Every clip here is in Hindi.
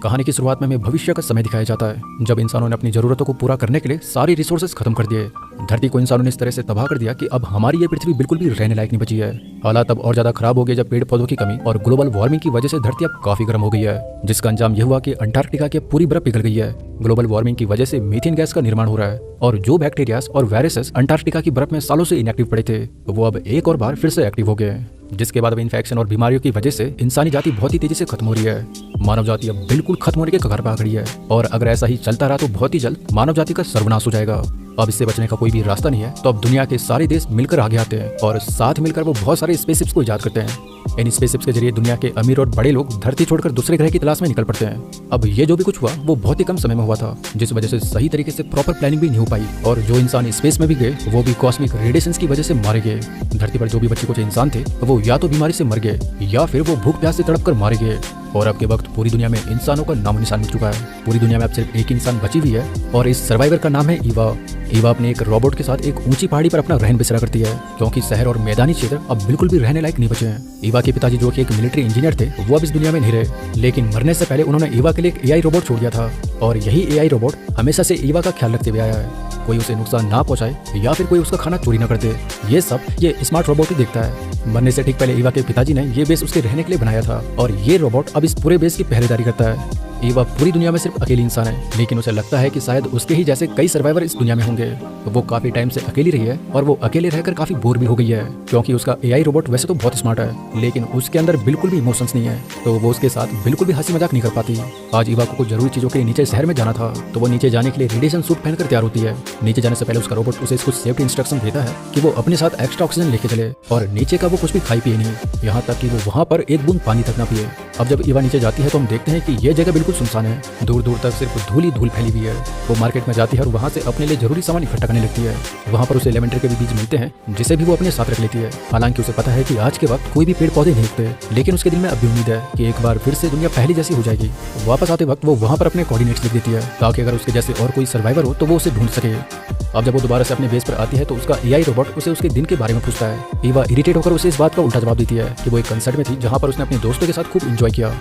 कहानी की शुरुआत में हमें भविष्य का समय दिखाया जाता है, जब इंसानों ने अपनी जरूरतों को पूरा करने के लिए सारी रिसोर्सेज खत्म कर दिए। धरती को इंसानों ने इस तरह से तबाह कर दिया कि अब हमारी ये पृथ्वी बिल्कुल भी रहने लायक नहीं बची है। हालात अब और ज्यादा खराब हो गए जब पेड़ पौधों की कमी और ग्लोबल वार्मिंग की वजह से धरती अब काफी गर्म हो गई है, जिसका अंजाम यह हुआ कि अंटार्कटिका की पूरी बर्फ पिघल गई है। ग्लोबल वार्मिंग की वजह से मीथेन गैस का निर्माण हो रहा है और जो बैक्टीरियाज और वायरसेस अंटार्कटिका की बर्फ में सालों से इनएक्टिव पड़े थे, वो अब एक और बार फिर से एक्टिव हो गए, जिसके बाद अब इन्फेक्शन और बीमारियों की वजह से इंसानी जाति बहुत ही तेजी से खत्म हो रही है। मानव जाति अब बिल्कुल खत्म होने के कगार पर आ गई है और अगर ऐसा ही चलता रहा तो बहुत ही जल्द मानव जाति का सर्वनाश हो जाएगा। अब इससे बचने का कोई भी रास्ता नहीं है, तो अब दुनिया के सारे देश मिलकर आगे आते हैं और साथ मिलकर वो बहुत सारे स्पेसशिप्स को इजाद करते हैं। इन स्पेसशिप्स के जरिए दुनिया के अमीर और बड़े लोग धरती छोड़कर दूसरे ग्रह की तलाश में निकल पड़ते हैं। अब ये जो भी कुछ हुआ वो बहुत ही कम समय में हुआ था, जिस वजह से सही तरीके से प्रॉपर प्लानिंग भी नहीं हो पाई और जो इंसान स्पेस में भी गए वो भी कॉस्मिक रेडिएशंस की वजह से मारे गए। धरती पर जो भी बच्चे कुछ इंसान थे वो या तो बीमारी से मर गए या फिर वो भूख प्यास से तड़प कर मारे गए और अब के वक्त पूरी दुनिया में इंसानों का नामो निशान मिट चुका है। पूरी दुनिया में अब सिर्फ एक इंसान बची हुई है और इस सर्वाइवर का नाम है ईवा। ईवा अपने एक रोबोट के साथ एक ऊंची पहाड़ी पर अपना रहन बसेरा करती है, क्योंकि शहर और मैदानी क्षेत्र अब बिल्कुल भी रहने लायक नहीं बचे हैं। ईवा के पिताजी जो कि एक मिलिट्री इंजीनियर थे वो अब इस दुनिया में नहीं रहे, लेकिन मरने से पहले उन्होंने ईवा के लिए एक एआई रोबोट छोड़ दिया था और यही एआई रोबोट हमेशा से ईवा का ख्याल रखते हुए आया है, कोई उसे नुकसान ना पहुंचाए या फिर कोई उसका खाना चोरी न कर दे। ये सब ये स्मार्ट रोबोट ही देखता है। मरने से ठीक पहले ईवा के पिताजी ने ये बेस उसके रहने के लिए बनाया था और ये रोबोट अब इस पूरे बेस की पहरेदारी करता है। ईवा पूरी दुनिया में सिर्फ अकेली इंसान है, लेकिन उसे लगता है कि शायद उसके ही जैसे कई सर्वाइवर इस दुनिया में होंगे। वो काफी टाइम से अकेली रही है और वो अकेले रहकर काफी बोर भी हो गई है, क्योंकि उसका एआई रोबोट वैसे तो बहुत स्मार्ट है, लेकिन उसके अंदर बिल्कुल भी इमोशंस नहीं है, तो वो उसके साथ बिल्कुल भी हंसी मजाक नहीं कर पाती। आज ईवा को कुछ जरूरी चीजों के लिए नीचे शहर में जाना था, तो वो नीचे जाने के लिए रेडिएशन सूट पहनकर तैयार होती है। नीचे जाने से पहले उसका रोबोट उसे कुछ सेफ्टी इंस्ट्रक्शन देता है कि वो अपने साथ एक्स्ट्रा ऑक्सीजन लेके चले और नीचे का वो कुछ भी खाई पिए नहीं, यहाँ तक कि वो वहाँ पर एक बूंद पानी तक ना पिए। अब जब ईवा नीचे जाती है तो हम देखते हैं कि ये जगह बिल्कुल सुनसान है, दूर दूर तक सिर्फ धूल ही धूल फैली हुई है। वो मार्केट में जाती है और वहाँ से अपने लिए जरूरी सामान इकट्ठा करने लगती है। वहाँ पर उसे लेवेंडर के भी बीज मिलते हैं, जिसे भी वो अपने साथ रख लेती है। हालांकि उसे पता है कि आज के वक्त कोई भी पेड़ पौधे नहीं उगते, लेकिन उसके दिल में अब भी उम्मीद है कि एक बार फिर से दुनिया पहले जैसी हो जाएगी। वापस आते वक्त वो वहाँ पर अपने कोऑर्डिनेट्स लिख देती है, ताकि अगर उसके जैसे और कोई सर्वाइवर हो तो वो उसे ढूंढ सके। अब जब वो दोबारा से अपने बेस पर आती है तो उसका एआई रोबोट उसे उसके दिन के बारे में पूछता है। ईवा इरिटेट होकर उसे इस बात का उल्टा जवाब देती है कि वो एक कंसर्ट में थी जहाँ पर उसने अपने दोस्तों के साथ खूब एंजॉय किया।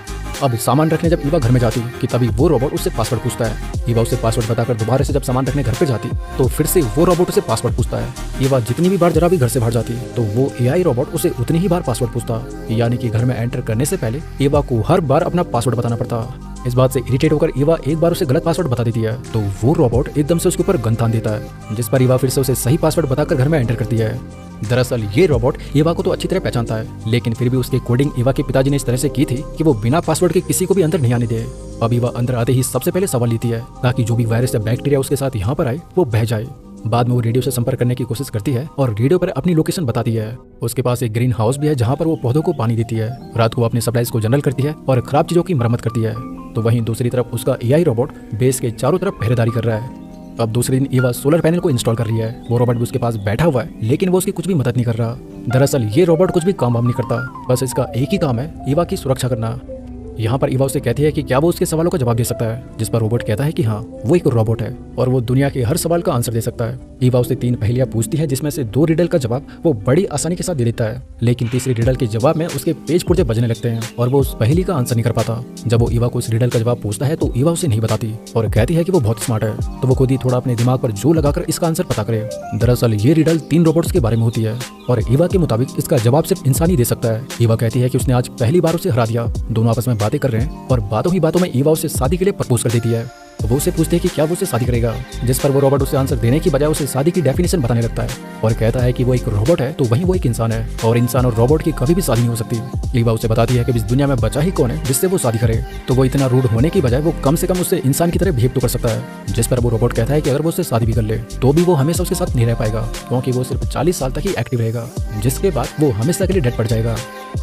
अब सामान रखने जब ईवा घर में जाती कि तभी वो रोबोट उससे पासवर्ड पूछता है। ईवा उसे पासवर्ड बताकर दोबारा से जब सामान रखने घर पे जाती तो फिर से वो रोबोट उसे पासवर्ड पूछता है। ईवा जितनी भी बार जरा भी घर से बाहर जाती तो वो एआई रोबोट उसे उतनी ही बार पासवर्ड पूछता, यानी कि घर में एंटर करने से पहले ईवा को हर बार अपना पासवर्ड बताना पड़ता। इस बात से इरिटेट होकर ईवा एक बार उसे गलत पासवर्ड बता देती है तो वो रोबोट एकदम से उसके ऊपर गन तान देता है, जिस पर ईवा फिर से उसे सही पासवर्ड बताकर घर में एंटर करती है। दरअसल ये रोबोट ईवा को तो अच्छी तरह पहचानता है, लेकिन फिर भी उसकी कोडिंग ईवा के पिताजी ने इस तरह से की थी कि वो बिना पासवर्ड के किसी को भी अंदर नहीं आने दे। अब ईवा अंदर आते ही सबसे पहले सवाल लेती है ताकि जो भी वायरस या बैक्टीरिया उसके साथ यहाँ पर आए वो बह जाए। बाद में वो रेडियो से संपर्क करने की कोशिश करती है और रेडियो पर अपनी लोकेशन बताती है। उसके पास एक ग्रीन हाउस भी है जहाँ पर वो पौधों को पानी देती है। रात को वो अपने सप्लाईज को जनरल करती है और खराब चीजों की मरम्मत करती है। तो वहीं दूसरी तरफ उसका एआई रोबोट बेस के चारों तरफ पहरेदारी कर रहा है। अब दूसरे दिन ईवा सोलर पैनल को इंस्टॉल कर रही है। वो रोबोट भी उसके पास बैठा हुआ है, लेकिन वो उसकी कुछ भी मदद नहीं कर रहा। दरअसल ये रोबोट कुछ भी काम वाम नहीं करता, बस इसका एक ही काम है ईवा की सुरक्षा करना। यहाँ पर ईवा उसे कहती है कि क्या वो उसके सवालों का जवाब दे सकता है, जिस पर रोबोट कहता है कि हाँ वो एक रोबोट है और वो दुनिया के हर सवाल का आंसर दे सकता है। ईवा उसे 3 पहेलियां पूछती है, जिसमें से 2 रिडल का जवाब वो बड़ी आसानी के साथ दे देता है, लेकिन तीसरी रिडल के जवाब में उसके पेज पुर्जे बजने लगते हैं और वो उस पहेली का आंसर नहीं कर पाता। जब वो ईवा को उस रिडल का जवाब पूछता है तो ईवा उसे नहीं बताती और कहती है कि वो बहुत स्मार्ट है, तो वो खुद ही थोड़ा अपने दिमाग पर जोर लगाकर इसका आंसर पता करे। दरअसल ये रिडल 3 रोबोट्स के बारे में होती है और ईवा के मुताबिक इसका जवाब सिर्फ इंसान ही दे सकता है। ईवा कहती है कि उसने आज पहली बार उसे हरा दिया। दोनों आपस में बातें कर रहे हैं और बातों ही बातों में ईवा उसे शादी के लिए प्रपोज कर देती है। तो वो उसे पूछते हैं कि क्या वो उसे शादी करेगा, जिस पर वो रोबोट उसे आंसर देने की बजाय उसे शादी की डेफिनेशन बताने लगता है और कहता है कि वो एक रोबोट है तो वहीं वो एक इंसान है और इंसान और रोबोट की कभी भी शादी नहीं हो सकती। ईवा उसे बताती है कि इस दुनिया में बचा ही कौन है जिससे वो शादी करे, तो वो इतना रूड होने की बजाय वो कम से कम उससे इंसान की तरह बिहेव तो कर सकता है। जिस पर वो रोबोट कहता है कि अगर वो उससे शादी भी कर ले तो भी वो हमेशा उसके साथ नहीं रह पाएगा, क्योंकि वो सिर्फ 40 साल तक ही एक्टिव रहेगा, जिसके बाद वो हमेशा के लिए डेड पड़ जाएगा।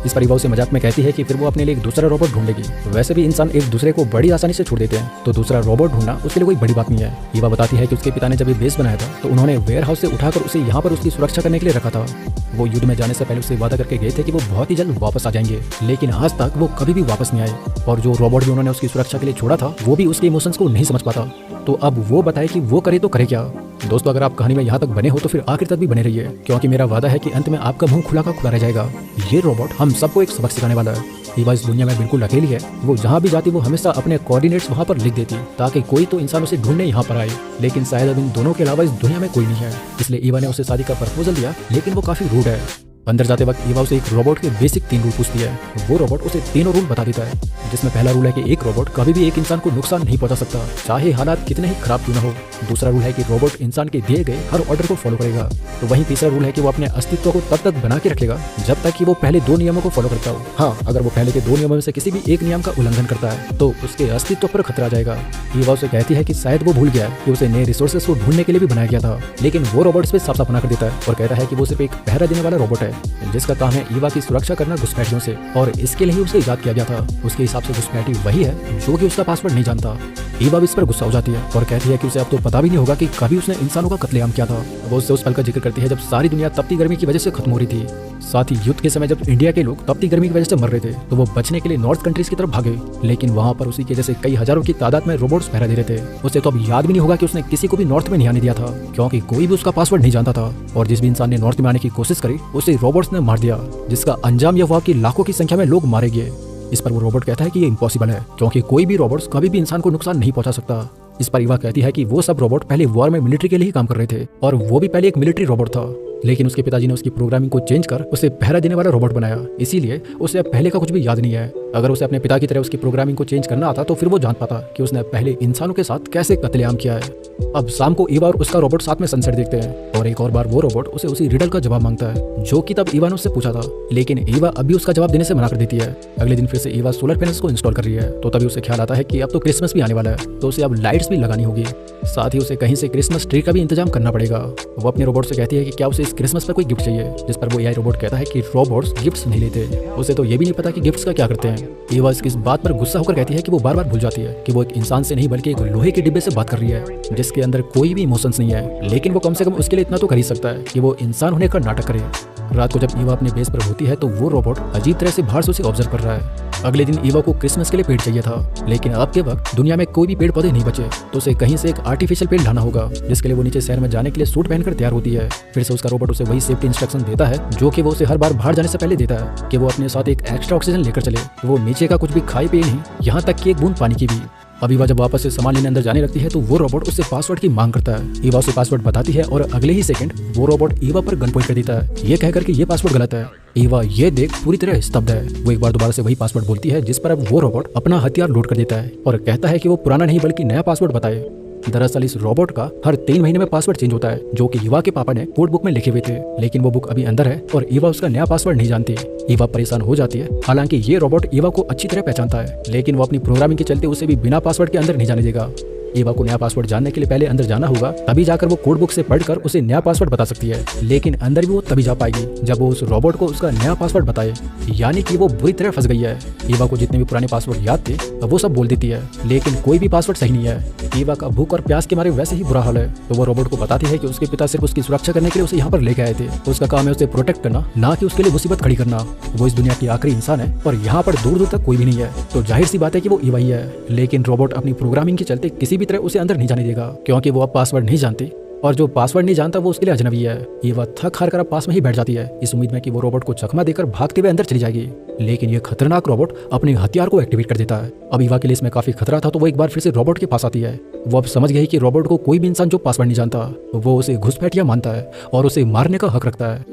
इस पर ईवा उसे मजाक में कहती है कि फिर वो अपने लिए एक दूसरा रोबोट ढूंढेगी। वैसे भी इंसान एक दूसरे को बड़ी आसानी से छोड़ देते हैं, तो दूसरा रोबोट ढूंढना उसके लिए कोई बड़ी बात नहीं है। ईवा बताती है कि उसके पिता ने जब ये बेस बनाया था तो उन्होंने वेयर हाउस से उठाकर उसे यहाँ पर उसकी सुरक्षा करने के लिए रखा था। वो युद्ध में जाने से पहले उससे वादा करके गए थे कि वो बहुत ही जल्द वापस आ जाएंगे, लेकिन आज तक वो कभी भी वापस नहीं आए और जो रोबोट भी उन्होंने उसकी सुरक्षा के लिए छोड़ा था वो भी उसके इमोशंस को नहीं समझ पाता। तो अब वो बताए कि वो करे तो करे क्या। दोस्तों अगर आप कहानी में यहाँ तक बने हो तो फिर आखिर तक भी बने रहिए, क्योंकि मेरा वादा है कि अंत में आपका मुंह खुला का खुला रह जाएगा। ये रोबोट हम सबको एक सबक सिखाने वाला है। ईवा इस दुनिया में बिल्कुल अकेली है। वो जहाँ भी जाती वो हमेशा अपने कोऑर्डिनेट्स वहाँ पर लिख देती ताकि कोई तो इंसान उसे ढूंढने यहाँ पर आए। लेकिन शायद अब इन दोनों के अलावा इस दुनिया में कोई नहीं है, इसलिए ईवा ने उसे शादी का प्रपोजल दिया, लेकिन वो काफी रूड है। अंदर जाते वक्त ईवा उसे एक रोबोट के बेसिक 3 रूल पूछती है। वो रोबोट उसे तीनों रूल बता देता है, जिसमें पहला रूल है कि एक रोबोट कभी भी एक इंसान को नुकसान नहीं पहुंचा सकता, चाहे हालात कितने ही खराब क्यों न हो। दूसरा रूल है कि रोबोट इंसान के दिए गए हर ऑर्डर को फॉलो करेगा। तो वहीं तीसरा रूल है कि वो अपने अस्तित्व को तब तक बना के रखेगा जब तक कि वो पहले 2 नियमों को फॉलो करता हो। हाँ, अगर वो पहले के 2 नियमों में से किसी भी एक नियम का उल्लंघन करता है तो उसके अस्तित्व पर खतरा आ जाएगा। ईवा उसे कहती है कि शायद वो भूल गया कि उसे नए रिसोर्सेस को ढूंढने के लिए भी बनाया गया था, लेकिन वो रोबोट पे साफ साफ मना कर देता है और कहता है कि वो सिर्फ एक पहरा देने वाला रोबोट है जिसका काम है ईवा की सुरक्षा करना घुसपैठियों से, और इसके लिए ही उसे इजाद किया गया था। उसके हिसाब से घुसपैठी वही है जो कि उसका पासवर्ड नहीं जानता। ईवा इस पर गुस्सा हो जाती है और कहती है कि उसे अब तो पता भी नहीं होगा कि कभी उसने इंसानों का कत्लेआम किया था। वो उससे उस पल का जिक्र करती है जब सारी दुनिया तपती गर्मी की वजह से खत्म हो रही थी। साथ ही युद्ध के समय जब इंडिया के लोग तपती गर्मी की वजह से मर रहे थे तो वो बचने के लिए नॉर्थ कंट्रीज की तरफ भागे, लेकिन वहाँ पर उसी के जैसे कई हजारों की तादाद में रोबोट्स पहरा दे रहे थे। उसे तो अब याद भी नहीं होगा कि उसने किसी को भी नॉर्थ में नहीं आने दिया था, क्योंकि कोई भी उसका पासवर्ड नहीं जानता था। और जिस भी इंसान ने नॉर्थ में आने की कोशिश करी उसे रोबोट्स ने मार दिया, जिसका अंजाम यह हुआ कि लाखों की संख्या में लोग मारे गए। इस पर वो रोबोट कहता है कि ये इम्पॉसिबल है, क्योंकि कोई भी रोबोट्स कभी भी इंसान को नुकसान नहीं पहुंचा सकता। इस पर ईवा कहती है कि वो सब रोबोट पहले वॉर में मिलिट्री के लिए ही काम कर रहे थे और वो भी पहले एक मिलिट्री रोबोट था, लेकिन उसके पिताजी ने उसकी प्रोग्रामिंग को चेंज कर उसे पहरा देने वाला रोबोट बनाया, इसीलिए उसे अब पहले का कुछ भी याद नहीं है। अगर उसे अपने पिता की तरह उसकी प्रोग्रामिंग को चेंज करना आता तो फिर वो जान पाता कि उसने पहले इंसानों के साथ कैसे कत्लेआम किया है। अब शाम को ईवा और उसका रोबोट साथ में सनसेट देखते हैं और एक और बार वो रोबोट उसे उसी रिडल का जवाब मांगता है जो कि तब ईवा ने उससे पूछा था, लेकिन ईवा अभी उसका जवाब देने से मना कर देती है। अगले दिन फिर से ईवा सोलर पैनल्स को इंस्टॉल कर रही है, तो तभी उसे ख्याल आता है कि अब तो क्रिसमस भी आने वाला है, तो उसे अब लाइट्स भी लगानी होगी। साथ ही उसे कहीं से क्रिसमस ट्री का भी इंतजाम करना पड़ेगा। वो अपने रोबोट से कहती है कि क्या उसे इस क्रिसमस पर कोई गिफ्ट चाहिए, जिस पर वो एआई रोबोट कहता है कि रोबोट्स गिफ्ट्स नहीं लेते, उसे तो ये भी नहीं पता कि गिफ्ट्स का क्या करते हैं। ईवा इस बात पर गुस्सा होकर कहती है कि वो बार बार भूल जाती है कि वो एक इंसान से नहीं बल्कि एक लोहे के डिब्बे से बात कर रही है जिसके अंदर कोई भी इमोशंस नहीं है, लेकिन वो कम से कम उसके लिए इतना तो कर ही सकता है कि वो इंसान होने का नाटक करे। रात को जब ईवा अपने बेस पर होती है तो वो रोबोट अजीब तरह से बाहर से उसे ऑब्जर्व कर रहा है। अगले दिन ईवा को क्रिसमस के लिए पेड़ चाहिए था, लेकिन अब के वक्त दुनिया में कोई भी पेड़ पौधे नहीं बचे, तो उसे कहीं से एक आर्टिफिशियल पेड़ लाना होगा, जिसके लिए वो नीचे शहर में जाने के लिए सूट पहनकर तैयार होती है। फिर से उसका रोबोट उसे वही सेफ्टी इंस्ट्रक्शन देता है जो कि वो उसे हर बार बाहर जाने से पहले देता है कि वो अपने साथ एक एक्स्ट्रा ऑक्सीजन लेकर चले, वो नीचे का कुछ भी खाए पिए नहीं, यहाँ तक कि एक बूंद पानी की भी। अब ईवा जब वापस से सामान लेने अंदर जाने लगती है तो वो रोबोट उससे पासवर्ड की मांग करता है। ईवा उसे पासवर्ड बताती है और अगले ही सेकंड वो रोबोट ईवा पर गन पॉइंट कर देता है, ये कहकर कि ये पासवर्ड गलत है। ईवा ये देख पूरी तरह स्तब्ध है। वो एक बार दोबारा से वही पासवर्ड बोलती है, जिस पर अब वो रोबोट अपना हथियार लोड कर देता है और कहता है कि वो पुराना नहीं बल्कि नया पासवर्ड बताए। दरअसल इस रोबोट का हर 3 महीने में पासवर्ड चेंज होता है, जो कि ईवा के पापा ने कोड बुक में लिखे हुए थे, लेकिन वो बुक अभी अंदर है और ईवा उसका नया पासवर्ड नहीं जानती। ईवा परेशान हो जाती है, हालांकि ये रोबोट ईवा को अच्छी तरह पहचानता है, लेकिन वो अपनी प्रोग्रामिंग के चलते उसे भी बिना पासवर्ड के अंदर नहीं जाने देगा। ईवा को नया पासवर्ड जानने के लिए पहले अंदर जाना होगा, तभी जाकर वो कोड बुक से पढ़कर उसे नया पासवर्ड बता सकती है, लेकिन अंदर भी वो तभी जा पाएगी जब वो उस रोबोट को उसका नया पासवर्ड बताए, यानी कि वो बुरी तरह फंस गई है। ईवा को जितने भी पुराने पासवर्ड याद थे वो सब बोल देती है, लेकिन कोई भी पासवर्ड सही नहीं है। ईवा का भूख और प्यास के मारे वैसे ही बुरा हाल है, तो वो रोबोट को बताती है कि उसके पिता सिर्फ उसकी सुरक्षा करने के लिए उसे यहाँ पर लेके आए थे, उसका काम है उसे प्रोटेक्ट करना, ना कि उसके लिए मुसीबत खड़ी करना। वो इस दुनिया की आखिरी इंसान है और यहाँ पर दूर दूर तक कोई भी नहीं है, तो जाहिर सी बात है कि वो ईवा ही है। लेकिन रोबोट अपनी प्रोग्रामिंग के चलते किसी भी तरह उसे अंदर नहीं जाने देगा, क्योंकि वो अब पासवर्ड नहीं जानती और जो पासवर्ड नहीं जानता वो उसके लिए अजनबी है। ईवा थक हार कर अब पास में ही बैठ जाती है, इस उम्मीद में कि वो रोबोट को चकमा देकर भागते हुए अंदर चली जाएगी, लेकिन ये खतरनाक रोबोट अपने हथियार को एक्टिवेट कर देता है। अब ईवा के लिए इसमें काफी खतरा था, तो वो एक बार फिर से रोबोट के पास आती है। वो अब समझ गई कि रोबोट को कोई भी इंसान जो पासवर्ड नहीं जानता वो उसे घुसपैठिया मानता है और उसे मारने का हक रखता है।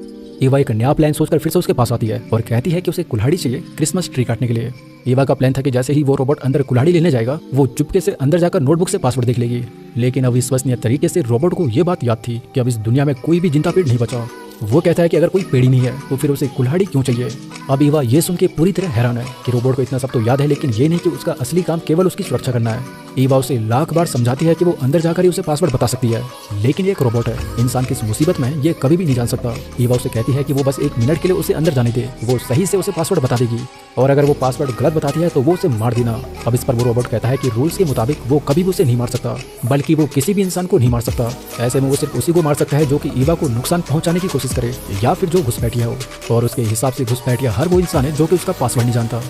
ईवा एक नया प्लान सोचकर फिर से उसके पास आती है और कहती है कि उसे कुल्हाड़ी चाहिए क्रिसमस ट्री काटने के लिए। ईवा का प्लान था कि जैसे ही वो रोबोट अंदर कुल्हाड़ी लेने जाएगा वो चुपके से अंदर जाकर नोटबुक से पासवर्ड देख लेगी, लेकिन अब विश्वसनीय तरीके से रोबोट को ये बात याद थी कि अब इस दुनिया में कोई भी जिंदा पेड़ नहीं बचा। वो कहता है कि अगर कोई पेड़ ही नहीं है तो फिर उसे कुल्हाड़ी क्यों चाहिए। अब ईवा ये सुन के पूरी तरह हैरान है कि रोबोट को इतना सब तो याद है, लेकिन ये नहीं कि उसका असली काम केवल उसकी सुरक्षा करना है। ईवा उसे लाख बार समझाती है कि वो अंदर जाकर ही उसे पासवर्ड बता सकती है, लेकिन ये एक रोबोट है, इंसान की इस मुसीबत में ये कभी भी नहीं जान सकता। ईवा उसे कहती है कि वो बस 1 मिनट के लिए उसे अंदर जाने दे, वो सही से उसे पासवर्ड बता देगी, और अगर वो पासवर्ड गलत बताती है तो वो उसे मार देना। अब इस पर वो रोबोट कहता है कि रूल्स के मुताबिक वो कभी भी उसे नहीं मार सकता, बल्कि वो किसी भी इंसान को नहीं मार सकता। ऐसे में वो सिर्फ उसी को मार सकता है जो कि ईवा को नुकसान पहुंचाने की कोशिश कोशिश करे या फिर जो घुसपैठिया हो। और उसके हिसाब से घुसपैठिया हर वो इंसान है जो कि उसका पासवर्ड नहीं जानता।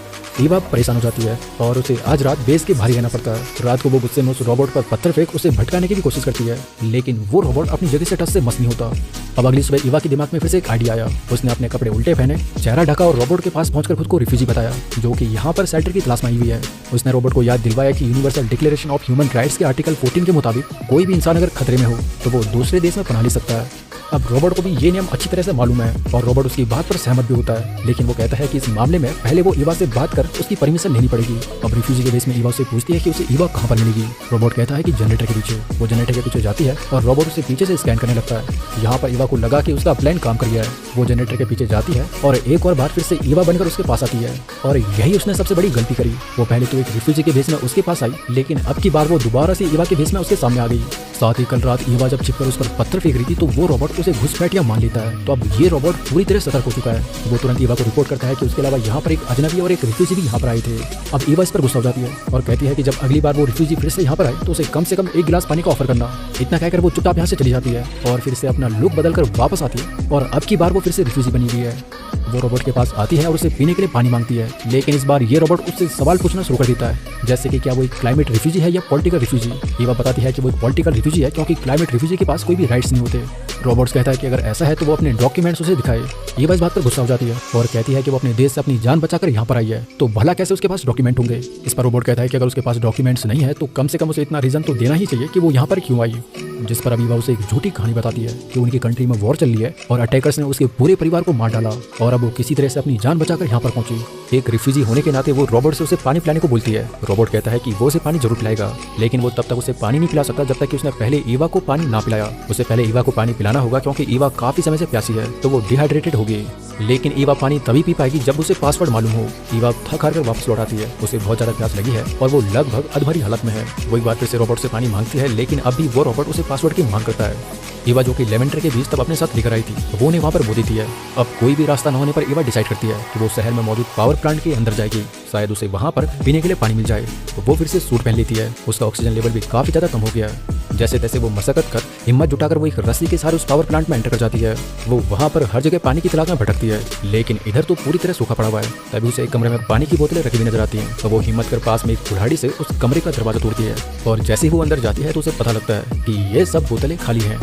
ईवा परेशान हो जाती है और उसे आज रात बेस के भारी रहना पड़ता है। रात को वो गुस्से में उस रोबोट पर पत्थर फेंक उसे भटकाने की भी कोशिश करती है, लेकिन वो रोबोट अपनी जगह से टच से मस नहीं होता। अब अगली सुबह ईवा के दिमाग में फिर से एक आइडिया आया। उसने अपने कपड़े उल्टे पहने, चेहरा ढका और रोबोट के पास पहुंचकर खुद को रिफ्यूजी बताया, जो कि यहाँ पर शेल्टर की तलाश में आई हुई है। उसने रोबोट को याद दिलवाया कि universal declaration of human rights के आर्टिकल 14 के मुताबिक कोई भी इंसान अगर खतरे में हो तो वो दूसरे देश में पनाह ले सकता है। अब रोबोट को भी ये नियम अच्छी तरह से मालूम है और रोबोट उसकी बात पर सहमत भी होता है, लेकिन वो कहता है कि इस मामले में पहले वो ईवा से बात कर उसकी परमिशन लेनी पड़ेगी। अब रिफ्यूजी के बेस में ईवा उसे पूछती है कि उसे ईवा कहाँ पर मिलेगी। रोबोट कहता है कि जनरेटर के पीछे। वो जनरेटर के पीछे जाती है और रोबोट उसे पीछे से स्कैन करने लगता है। यहाँ पर ईवा को लगा कि उसका प्लान काम कर गया है। वो जनरेटर के पीछे जाती है और एक और बार फिर से ईवा बनकर उसके पास आती है और यही उसने सबसे बड़ी गलती करी। वो पहले तो एक रिफ्यूजी के बेस में उसके पास आई, लेकिन अब की बार वो दोबारा से ईवा के बेस में उसके सामने आ गई। साथ ही कल रात ईवा जब छिपकर उस पर पत्थर फेंक रही थी तो वो रोबोट उसे घुसपैठिया मान लेता है। तो अब ये रोबोट पूरी तरह सतर्क हो चुका है। वो तुरंत ईवा को रिपोर्ट करता है कि उसके अलावा यहाँ पर एक अजनबी और एक रिफ्यूजी भी यहाँ पर आए थे। अब ईवा इस पर गुस्सा हो जाती है और कहती है कि जब अगली बार वो रिफ्यूजी फिर से यहाँ पर आए तो उसे कम से कम एक गिलास पानी का ऑफर करना। इतना कहकर वो चुपचाप यहाँ से चली जाती है और फिर से अपना लुक बदलकर वापस आती है और अब की बार वो फिर से रिफ्यूजी बनी हुई है। वो रोबोट के पास आती है और उसे पीने के लिए पानी मांगती है, लेकिन इस बार ये रोबोट उससे सवाल पूछना शुरू कर देता है, जैसे कि क्या वो एक क्लाइमेट रिफ्यूजी है या पॉलिटिकल रिफ्यूजी। ईवा बताती है कि वो एक पॉलिटिकल रिफ्यूजी है क्योंकि क्लाइमेट रिफ्यूजी के पास कोई भी राइट्स नहीं होते। रोबोट्स कहता है कि अगर ऐसा है तो वो अपने डॉक्यूमेंट्स उसे दिखाए। ईवा इस बात पर गुस्सा हो जाती है और कहती है कि वो अपने देश से अपनी जान बचाकर यहाँ पर आई है, तो भला कैसे उसके पास डॉक्यूमेंट होंगे। इस पर रोबोट कहता है कि अगर उसके पास डॉक्यूमेंट्स नहीं है तो कम से कम उसे इतना रीजन तो देना ही चाहिए कि वो यहाँ पर क्यों आई। जिस पर अभी वह उसे एक झूठी कहानी बताती है कि उनकी कंट्री में वॉर चल रही है और अटैकर्स ने उसके पूरे परिवार को मार डाला और अब वो किसी तरह से अपनी जान बचाकर यहाँ पर पहुंची। एक रिफ्यूजी होने के नाते वो रोबोट से उसे पानी पिलाने को बोलती है। रोबोट कहता है कि वो उसे पानी जरूर पिलाएगा, लेकिन वो तब तक उसे पानी नहीं पिला सकता जब तक कि उसने पहले ईवा को पानी ना पिलाया। उसे पहले ईवा को पानी पिलाना होगा क्योंकि ईवा काफी समय से प्यासी है, तो वो डिहाइड्रेटेड होगी। लेकिन ईवा पानी तभी पी पाएगी जब उसे पासवर्ड मालूम हो। ईवा थक हार कर वापस लौट आती है। उसे बहुत ज्यादा प्यास लगी है और वो लगभग अधमरी हालत में है। वो एक बार फिर से रोबोट से पानी मांगती है, लेकिन अब भी वो रोबोट उसे पासवर्ड की मांग करता है। ईवा जो कि लेवेंडर के बीच तब अपने साथ लेकर आई थी, वो उन्हें वहाँ पर बोली थी। अब कोई भी रास्ता न होने पर ईवा डिसाइड करती है कि वो शहर में मौजूद पावर प्लांट के अंदर जाएगी, शायद उसे वहाँ पर पीने के लिए पानी मिल जाए। तो वो फिर से सूट पहन लेती है। उसका ऑक्सीजन लेवल भी काफी ज्यादा कम हो गया है। जैसे तैसे वो मशक्कत कर हिम्मत जुटाकर वो एक रस्सी के साथ उस पावर प्लांट में एंटर कर जाती है। वो वहाँ पर हर जगह पानी की तलाश में भटकती है, लेकिन इधर तो पूरी तरह सूखा पड़ा हुआ है। तभी उसे एक कमरे में पानी की बोतलें रखी हुई नजर आती हैं। तो वो हिम्मत कर पास में एक कुल्हाड़ी से उस कमरे का दरवाजा तोड़ती है और जैसे ही वो अंदर जाती है तो उसे पता लगता है कि ये सब बोतलें खाली हैं।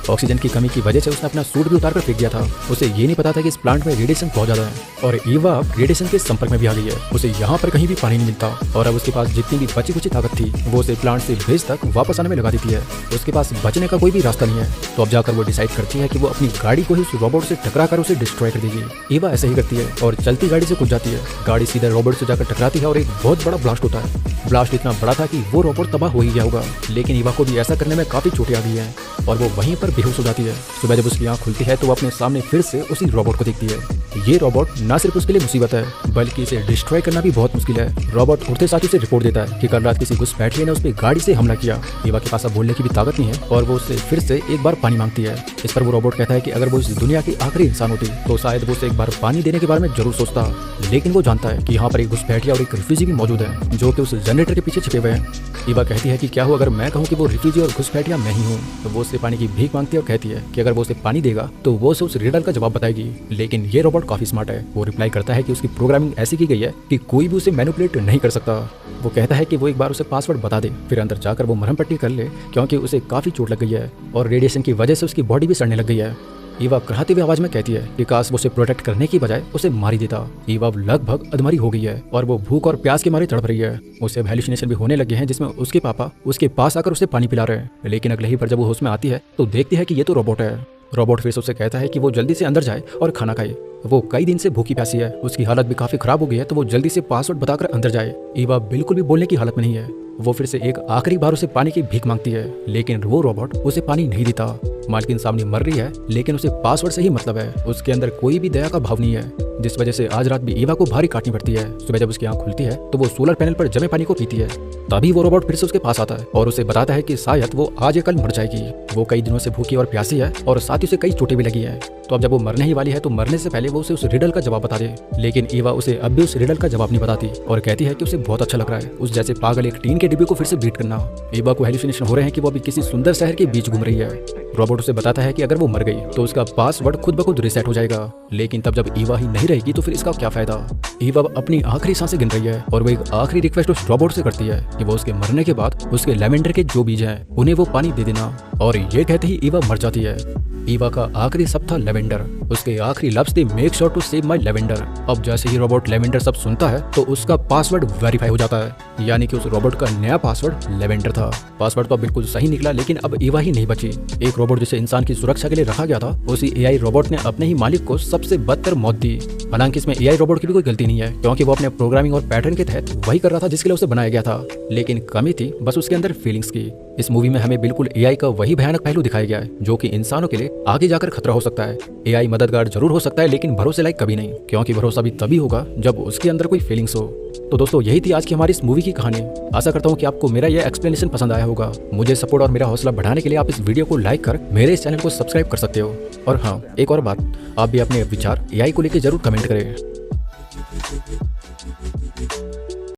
ऑक्सीजन की कमी की वजह से उसने अपना सूट भी उतार कर फेंक दिया था। उसे ये नहीं पता था कि इस प्लांट में रेडिएशन बहुत ज्यादा है और ईवा रेडिएशन के संपर्क में भी आ गई है। उसे यहाँ पर कहीं भी पानी नहीं मिलता और अब उसके पास जितनी भी बची कुची ताकत थी वो उसे प्लांट से बेस तक वापस आने में लगा देती है। उसके पास बचने का कोई भी रास्ता नहीं है। तो अब जाकर वो डिसाइड करती है कि वो अपनी गाड़ी को ही उस रोबोट से टकरा कर उसे डिस्ट्रॉय कर देगी। ईवा ऐसे ही करती है और चलती गाड़ी से कूद जाती है। गाड़ी सीधे रोबोट से जाकर टकराती है और एक बहुत बड़ा ब्लास्ट होता है। ब्लास्ट इतना बड़ा था कि वो रोबोट तबाह हो ही गया होगा, लेकिन ईवा को भी ऐसा करने में काफी चोटें आ गई है और वो वहीं पर बेहोश हो जाती है। सुबह जब उसकी आंख खुलती है तो वो अपने सामने फिर से उसी रोबोट को देखती है। ये रोबोट न सिर्फ उसके लिए मुसीबत है बल्कि इसे डिस्ट्रॉय करना भी बहुत मुश्किल है। रोबोट उड़ते साथ ही उसे रिपोर्ट देता है कि कल रात किसी घुसपैठिए ने उस पर गाड़ी से हमला किया। ईवा के पास अब बोलने की भी ताकत नहीं है और वो उससे फिर से एक बार पानी मांगती है। इस पर वो रोबोट कहता है कि अगर वो इस दुनिया की आखिरी इंसान होती तो शायद वो उसे एक बार पानी देने के बारे में जरूर सोचता, लेकिन वो जानता है कि यहाँ पर एक घुसपैठिया और एक रिफ्यूजी भी मौजूद है जो कि उस जनरेटर के पीछे छिपे हुए हैं। ईवा कहती है कि क्या हो अगर मैं कहूँ कि वो रिफ्यूजी और घुसपैठिया मैं ही हूँ। तो वो उससे पानी की भीख मांगती है और कहती है कि अगर वो उसे पानी देगा तो वो उसे उस रिडल का जवाब बताएगी। लेकिन ये रोबोट काफी स्मार्ट है। वो रिप्लाई करता है कि उसकी प्रोग्रामिंग ऐसी की गई है कि कोई भी उसे मैनिपुलेट नहीं कर सकता। वो कहता है कि वो एक बार उसे पासवर्ड बता दे, फिर अंदर जाकर वो मरहम पट्टी कर ले क्योंकि उसे काफी चोट लग गई है और रेडिएशन की वजह से उसकी बॉडी भी सड़ने लग गई है। ईवा कराहती हुई आवाज में कहती है कि काश वो उसे प्रोटेक्ट करने की बजाय उसे मार ही देता। ईवा लगभग अधमरी हो गई है और वो भूख और प्यास के मारे तड़प रही है। उसे हेलुसिनेशन भी होने लगे हैं जिसमें उसके पापा उसके पास आकर उसे पानी पिला रहे हैं, लेकिन अगले ही पर जब वो होश में आती है तो देखती है कि ये तो रोबोट है। रोबोट फिर से उसे कहता है कि वो जल्दी से अंदर जाए और खाना खाए। वो कई दिन से भूखी प्यासी है, उसकी हालत भी काफी खराब हो गई है, तो वो जल्दी से पासवर्ड बताकर अंदर जाए। ईवा बिल्कुल भी बोलने की हालत में नहीं है। वो फिर से एक आखिरी बार उसे पानी की भीख मांगती है, लेकिन वो रोबोट उसे पानी नहीं देता। मालकिन सामने मर रही है, लेकिन उसे पासवर्ड से ही मतलब है। उसके अंदर कोई भी दया का भाव नहीं है, जिस वजह से आज रात भी ईवा को भारी काटनी पड़ती है। सुबह जब उसकी आंख खुलती है तो वो सोलर पैनल पर जमे पानी को पीती है। तभी वो रोबोट फिर से उसके पास आता है और उसे बताता है कि शायद वो आज या कल मर जाएगी। वो कई दिनों से भूखी और प्यासी है और साथ ही उसे कई चोटें भी लगी है। तो अब जब वो मरने ही वाली है तो मरने से पहले वो उसे उस रिडल का जवाब बता दे, लेकिन ईवा उसे अब भी उस रिडल का जवाब नहीं बताती और कहती है कि उसे बहुत अच्छा लग रहा है उस जैसे पागल एक टीन के डिब्बे को फिर से बीट करना। ईवा को हेलुसिनेशन हो रहे हैं कि वो अभी किसी सुंदर शहर के बीच घूम रही है। रोबोट उसे बताता है कि अगर वो मर गई तो उसका पासवर्ड खुद ब खुद रिसेट हो जाएगा। लेकिन तब जब ईवा ही नहीं रहेगी तो फिर इसका क्या फायदा। ईवा अपनी आखिरी सांसें गिन रही है और वो एक आखिरी रिक्वेस्ट उस रोबोट से करती है कि वो उसके मरने के बाद उसके लेवेंडर के जो बीज हैं उन्हें वो पानी दे देना। और ये कहते ही ईवा मर जाती है। ईवा का आखिरी शब्द था लेवेंडर। उसके आखिरी लफ्ज थे make sure to save my lavender. अब जैसे ही रोबोट लेवेंडर सब सुनता है तो उसका पासवर्ड वेरीफाई हो जाता है, यानी कि उस रोबोट का नया पासवर्ड लेवेंडर था। पासवर्ड तो बिल्कुल सही निकला, लेकिन अब ईवा ही नहीं बची। एक रोबोट जिसे इंसान की सुरक्षा के लिए रखा गया था, उसी एआई रोबोट ने अपने ही मालिक को सबसे बदतर मौत दी। हालांकि इसमें एआई रोबोट की भी कोई गलती नहीं है, क्योंकि वो अपने प्रोग्रामिंग और पैटर्न के तहत वही कर रहा था जिसके लिए उसे बनाया गया था। लेकिन कमी थी बस उसके अंदर फीलिंग्स की। इस मूवी में हमें बिल्कुल एआई का वही भयानक पहलू दिखाया गया है जो कि इंसानों के लिए आगे जाकर खतरा हो सकता है। एआई मददगार जरूर हो सकता है, लेकिन भरोसे लायक कभी नहीं, क्योंकि भरोसा भी तभी होगा जब उसके अंदर कोई फीलिंग्स हो। तो दोस्तों, यही थी आज की हमारी इस मूवी की कहानी। आशा करता हूँ कि आपको मेरा यह एक्सप्लेनेशन पसंद आया होगा। मुझे सपोर्ट और मेरा हौसला बढ़ाने के लिए आप इस वीडियो को लाइक कर मेरे इस चैनल को सब्सक्राइब कर सकते हो। और हाँ, एक और बात, आप भी अपने विचार एआई को लेकर जरूर कमेंट करें।